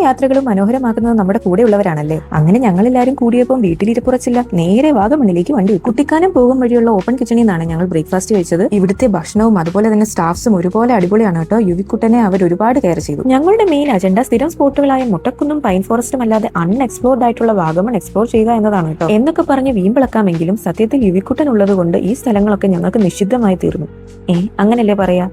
യാത്രകളും മനോഹരമാക്കുന്നത് നമ്മുടെ കൂടെയുള്ളവരാണല്ലേ. അങ്ങനെ ഞങ്ങൾ എല്ലാവരും കൂടിയപ്പോൾ വീട്ടിലിരിപ്പുറച്ചില്ല, നേരെ വാഗമണിലേക്ക് വണ്ടി വിട്ടു. കുട്ടിക്കാനം പോകും വഴിയുള്ള ഓപ്പൺ കിച്ചണിൽ നിന്നാണ് ഞങ്ങൾ ബ്രേക്ക്ഫാസ്റ്റ് കഴിച്ചത്. ഇവിടുത്തെ ഭക്ഷണവും അതുപോലെ തന്നെ സ്റ്റാഫ്സും ഒരുപോലെ അടിപൊളിയാണ് കേട്ടോ. യുവിക്കുട്ടനെ അവർ ഒരുപാട് കെയർ ചെയ്തു. ഞങ്ങളുടെ മെയിൻ അജണ്ട സ്ഥിരം സ്പോട്ടുകളായ മുട്ടക്കുന്നും പൈൻ ഫോറസ്റ്റും അല്ലാതെ അൺഎക്സ്പ്ലോർഡ് ആയിട്ടുള്ള വാഗമൺ എക്സ്പ്ലോർ ചെയ്യുക എന്നതാണ് കേട്ടോ. എന്നൊക്കെ പറഞ്ഞ് വീമ്പിളക്കാമെങ്കിലും സത്യത്തിൽ യുവിക്കുട്ടൻ ഉള്ളത് കൊണ്ട് ഈ സ്ഥലങ്ങളൊക്കെ ഞങ്ങൾക്ക് നിഷിദ്ധമായി തീർന്നു. അങ്ങനല്ലേ പറയാ.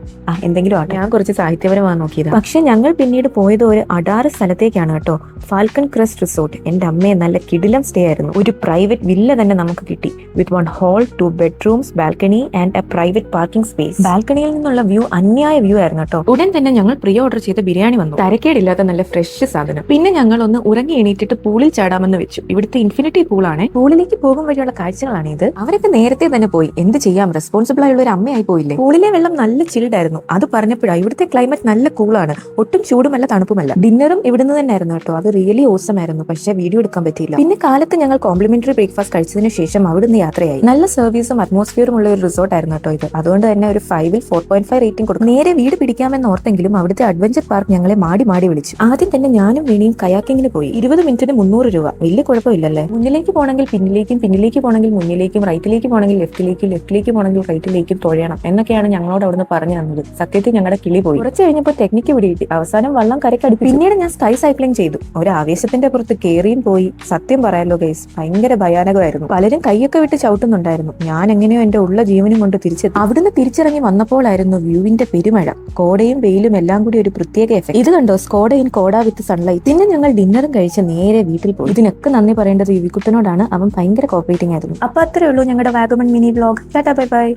എന്തെങ്കിലും ആട്ടെ, ഞാൻ കുറച്ച് സാഹിത്യപരമാണ് നോക്കിയത്. പക്ഷെ ഞങ്ങൾ പിന്നീട് പോയത് ഒരു അടാറ് സ്ഥലത്തേക്കാണ് കേട്ടോ. Falcon crest resort. എന്റെ അമ്മയെ നല്ല കിടിലം സ്റ്റേ ആയിരുന്നു. ഒരു പ്രൈവറ്റ് വില്ല തന്നെ നമുക്ക് കിട്ടി. വിത്ത് 1 hall, 2 bedrooms, balcony and A private parking space. ബാൽക്കണിയിൽ നിന്നുള്ള വ്യൂ അന്യായ വ്യൂ ആയിരുന്നു കേട്ടോ. ഉടൻ തന്നെ ഞങ്ങൾ പ്രീ ഓർഡർ ചെയ്ത ബിരിയാണി വന്നു. തരക്കേടില്ലാത്ത നല്ല ഫ്രഷ് സാധനം. പിന്നെ ഞങ്ങൾ ഒന്ന് ഉറങ്ങി എണീറ്റിട്ട് പൂളിൽ ചാടാമെന്ന് വെച്ചു. ഇവിടുത്തെ ഇൻഫിനിറ്റി പൂളാണ്. പൂളിലേക്ക് പോകും വഴിയുള്ള കാഴ്ചകളാണ് ഇത്. അവരൊക്കെ നേരത്തെ തന്നെ പോയി. എന്ത് ചെയ്യാം, റെസ്പോൺസിബിൾ ആയുള്ള ഒരു അമ്മയായി പോയില്ലേ. പൂളിലെ വെള്ളം നല്ല ചിൽഡ് ആയിരുന്നു. അത് പറഞ്ഞപ്പോഴാണ് ഇവിടുത്തെ ക്ലൈമറ്റ് നല്ല കൂളാണ്. ഒട്ടും ചൂടുമല്ല തണുപ്പുമല്ല. ഡിന്നറും ഇവിടുന്ന് തന്നെ ആയിരുന്നു കേട്ടോ. അത് റിയലി ഓസം ആയിരുന്നു. പക്ഷേ വീഡിയോ എടുക്കാൻ പറ്റിയില്ല. പിന്നെ കാലത്ത് ഞങ്ങൾ കോംപ്ലിമെന്ററി ബ്രേക്ക്ഫാസ്റ്റ് കഴിച്ചതിന് ശേഷം അവിടുന്ന് യാത്രയായി. നല്ല സർവീസും അറ്റ്മോസ്ഫിയറും ഉള്ള ഒരു റിസോർട്ട് ആയിരുന്നു കേട്ടോ ഇത്. അതുകൊണ്ട് തന്നെ ഒരു 5-ൽ 4.5 റേറ്റിംഗ് കൊടുക്കും. നേരെ വീട് പിടിക്കാമെന്ന് ഓർത്തെങ്കിലും അവിടുത്തെ അഡ്വഞ്ചർ പാർക്ക് ഞങ്ങളെ മാടി വിളിച്ചു. ആദ്യം തന്നെ ഞാനും വീണിയും കയാക്കിങ്ങിന് പോയി. 20 മിനിറ്റിന് 300 രൂപ. വലിയ കുഴപ്പമില്ലല്ലേ. മുന്നിലേക്ക് പോകണമെങ്കിൽ പിന്നിലേക്കും, പിന്നിലേക്ക് പോകണമെങ്കിൽ മുന്നിലേക്കും, റൈറ്റിലേക്ക് പോകണമെങ്കിൽ ലെഫ്റ്റിലേക്ക് പോകണമെങ്കിൽ റൈറ്റിലേക്കും തുഴയണം എന്നൊക്കെയാണ് ഞങ്ങളോട് അവിടുന്ന് പറഞ്ഞു തന്നത്. സത്യത്തിൽ ഞങ്ങളുടെ കിളി പോയി. കുറച്ച് കഴിഞ്ഞപ്പോൾ ടെക്നിക്ക് പിടികിട്ടി. അവസാനം വള്ളം കരക്കടിപ്പിച്ചു. പിന്നീട് ഞാൻ സ്കൈ സൈക്ലിംഗ് ചെയ്തു. ഒരു ആവേശത്തിന്റെ പുറത്ത് കേറിയും പോയി. സത്യം പറയാലോ ഗൈസ്, ഭയങ്കര ഭയാനകമായിരുന്നു. പലരും കൈയൊക്കെ വിട്ട് ചവിട്ടുന്നുണ്ടായിരുന്നു. ഞാൻ എങ്ങനെയോ എന്റെ ഉള്ള ജീവനും കൊണ്ട് തിരിച്ചെത്തി. അവിടുന്ന് തിരിച്ചിറങ്ങി വന്നപ്പോഴായിരുന്നു വ്യൂവിന്റെ പെരുമഴ. കോടയും വെയിലും എല്ലാം കൂടി ഒരു പ്രത്യേക എഫക്ട്. ഇത് കണ്ടോ, സ്കോഡ ഇൻ കോട വിത്ത് സൺലൈറ്റ്. പിന്നെ ഞങ്ങൾ ഡിന്നറും കഴിച്ച് നേരെ വീട്ടിൽ പോയി. ഇതിനൊക്കെ നന്ദി പറയേണ്ടത് യുവിക്കുട്ടനോടാണ്. അവൻ ഭയങ്കര കോപ്പറേറ്റിംഗ് ആയിരുന്നു. അപ്പൊ അത്രേ ഉള്ളൂ ഞങ്ങളുടെ Vagamon mini vlog. Tata, bye bye.